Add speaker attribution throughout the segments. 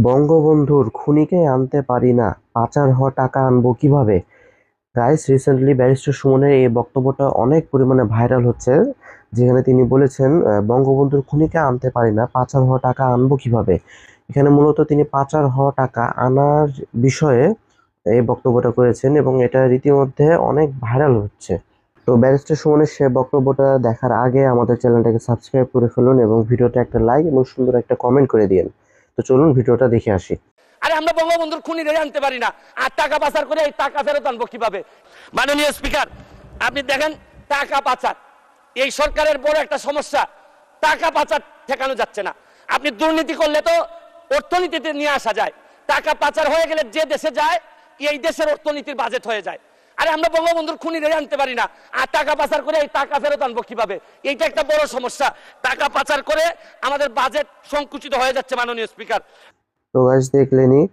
Speaker 1: বঙ্গবন্ধুর খুনিকে আনতে পারি না, পাচার হওয়া টাকা আনবো কিভাবে? গাইস, রিসেন্টলি ব্যারিস্টার সুমনের এই বক্তব্যটা অনেক পরিমাণে ভাইরাল হচ্ছে, যেখানে তিনি বলেছেন বঙ্গবন্ধুর খুনিকে আনতে পারি না, পাচার হওয়া টাকা আনবো কিভাবে। এখানে মূলত তিনি পাচার হওয়া টাকা আনার বিষয়ে এই বক্তব্যটা করেছেন এবং এটা রীতিমধ্যে অনেক ভাইরাল হচ্ছে। তো ব্যারিস্টার সুমনের সে বক্তব্যটা দেখার আগে আমাদের চ্যানেলটাকে সাবস্ক্রাইব করে ফেলুন এবং ভিডিওটা একটা লাইক এবং সুন্দর একটা কমেন্ট করে দিন। তো চলুন ভিডিওটা দেখে আসি।
Speaker 2: আরে আমরা বঙ্গবন্ধুর খুনিরে আনতে পারি না, আর টাকা পাচার করে এই টাকা ফেরত আনবো কিভাবে? মাননীয় স্পিকার, আপনি দেখেন টাকা পাচার এই সরকারের বড় একটা সমস্যা। টাকা পাচার ঠেকানো যাচ্ছে না। আপনি দুর্নীতি করলে তো অর্থনীতিতে নিয়ে আসা যায়, টাকা পাচার হয়ে গেলে যে দেশে যায় এই দেশের অর্থনীতির বাজেট হয়ে যায়। আরে আমরা বঙ্গবন্ধুর খুনিরে আনতে পারি না, আর টাকা পাচার করে এই টাকা ফেরত আনবো কিভাবে? এইটা একটা বড় সমস্যা। টাকা পাচার করে আমাদের বাজেট সংকুচিত হয়ে যাচ্ছে মাননীয় স্পিকার।
Speaker 1: তো গাইস, দেখলেনই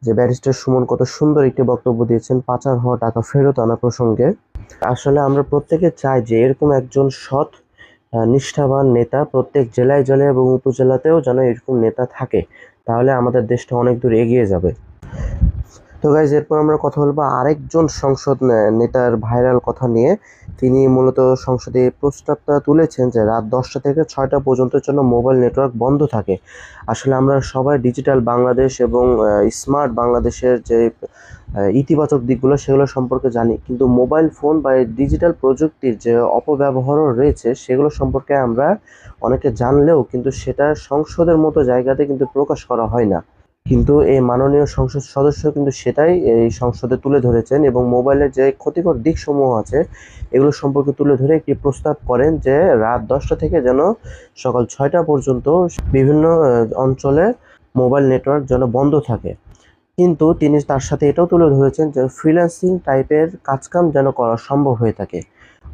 Speaker 1: যে ব্যারিস্টার সুমন কত সুন্দর একটি বক্তব্য দিয়েছেন পাচার হওয়া টাকা ফেরত আনা প্রসঙ্গে। আসলে আমরা প্রত্যেকে চাই যে এরকম একজন সৎ নিষ্ঠাবান নেতা প্রত্যেক জেলায় জেলায় এবং উপজেলাতেও যেন এরকম নেতা থাকে, তাহলে আমাদের দেশটা অনেক দূর এগিয়ে যাবে। তো গাইজ, এরপর আমরা কথা বলবো আরেকজন সংসদ নেতার ভাইরাল কথা নিয়ে। তিনি মূলত সংসদে এই প্রস্তাবটা তুলেছেন যে রাত 10টা থেকে 6টা পর্যন্তের জন্য মোবাইল নেটওয়ার্ক বন্ধ থাকে। আসলে আমরা সবাই ডিজিটাল বাংলাদেশ এবং স্মার্ট বাংলাদেশের যে ইতিবাচক দিকগুলো সেগুলো সম্পর্কে জানি, কিন্তু মোবাইল ফোন বা ডিজিটাল প্রযুক্তির যে অপব্যবহারও রয়েছে সেগুলো সম্পর্কে আমরা অনেকে জানলেও কিন্তু সেটা সংসদের মতো জায়গাতে কিন্তু প্রকাশ করা হয় না। কিন্তু এই মাননীয় সংসদ সদস্য কিন্তু সেটাই এই সংসদে তুলে ধরেছেন এবং মোবাইলের যে ক্ষতিকর দিকসমূহ আছে এগুলো সম্পর্কে তুলে ধরে একটি প্রস্তাব করেন যে রাত 10টা থেকে যেন সকাল 6টা পর্যন্ত বিভিন্ন অঞ্চলে মোবাইল নেটওয়ার্ক যেন বন্ধ থাকে। কিন্তু তিনি তার সাথে এটাও তুলে ধরেছেন যে ফ্রিল্যান্সিং টাইপের কাজকাম যেন করা সম্ভব হয়ে থাকে।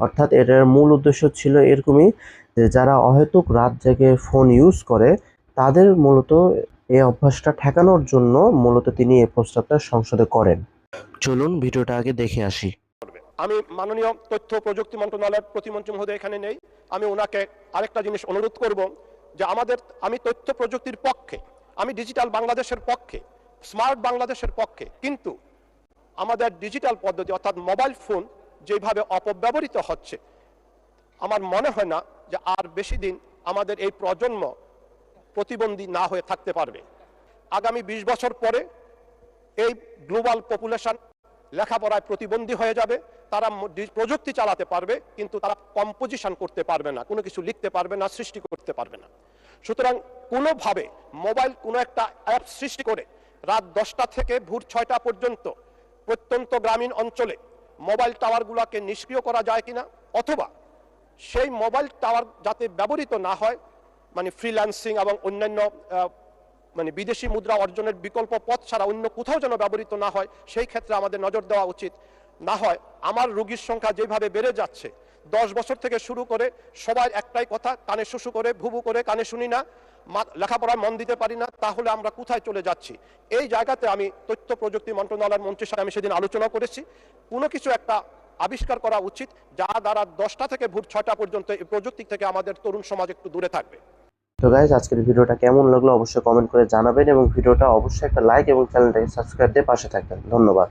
Speaker 1: অর্থাৎ এটার মূল উদ্দেশ্য ছিল এরকমই যে যারা অহেতুক রাত জেগে ফোন ইউজ করে তাদের মূলত এই অভ্যাসটা ঠেকানোর জন্য মূলত তিনি এই প্রস্তাবটা সংসদে করেন। চলুন ভিডিওটা আগে দেখে আসি।
Speaker 3: আমি মাননীয় তথ্য প্রযুক্তি মন্ত্রণালয়ের প্রতিমন্ত্রী মহোদয় এখানে নেই, আমি ওনাকে আরেকটা জিনিস অনুরোধ করব যে আমি তথ্য প্রযুক্তির পক্ষে, আমি ডিজিটাল বাংলাদেশের পক্ষে, স্মার্ট বাংলাদেশের পক্ষে, কিন্তু আমাদের ডিজিটাল পদ্ধতি অর্থাৎ মোবাইল ফোন যেভাবে অপব্যবহৃত হচ্ছে, আমার মনে হয় না যে আর বেশি দিন আমাদের এই প্রজন্ম প্রতিবন্ধী না হয়ে থাকতে পারবে। আগামী 20 বছর পরে এই গ্লোবাল পপুলেশন লেখাপড়ায় প্রতিবন্ধী হয়ে যাবে। তারা প্রযুক্তি চালাতে পারবে কিন্তু তারা কম্পোজিশন করতে পারবে না, কোনো কিছু লিখতে পারবে না, সৃষ্টি করতে পারবে না। সুতরাং কোনোভাবে মোবাইল কোনো একটা অ্যাপ সৃষ্টি করে রাত 10টা থেকে ভোর 6টা পর্যন্ত প্রত্যন্ত গ্রামীণ অঞ্চলে মোবাইল টাওয়ারগুলোকে নিষ্ক্রিয় করা যায় কিনা, অথবা সেই মোবাইল টাওয়ার যাতে ব্যবহৃত না হয়, মানে ফ্রিল্যান্সিং এবং অন্যান্য মানে বিদেশি মুদ্রা অর্জনের বিকল্প পথ ছাড়া অন্য কোথাও যেন ব্যবহৃত না হয়, সেই ক্ষেত্রে আমাদের নজর দেওয়া উচিত। না হয় আমার রোগীর সংখ্যা যেভাবে বেড়ে যাচ্ছে, 10 বছর থেকে শুরু করে সবাই একটাই কথা, কানে শুশু করে ভুবু করে কানে শুনি না, লেখাপড়ায় মন দিতে পারি না, তাহলে আমরা কোথায় চলে যাচ্ছি? এই জায়গাতে আমি তথ্য প্রযুক্তি মন্ত্রণালয়ের মন্ত্রীর সাথে আমি সেদিন আলোচনা করেছি, কোনো কিছু একটা আবিষ্কার করা উচিত যা দ্বারা 10টা থেকে ভোর 6টা পর্যন্ত এই প্রযুক্তি থেকে আমাদের তরুণ সমাজ একটু দূরে থাকবে।
Speaker 1: তো গাইজ, আজকের ভিডিওটা কেমন লাগলো অবশ্যই কমেন্ট করে জানাবেন এবং ভিডিওটা অবশ্যই একটা লাইক এবং চ্যানেলটাকে সাবস্ক্রাইব দিয়ে পাশে থাকবেন। ধন্যবাদ।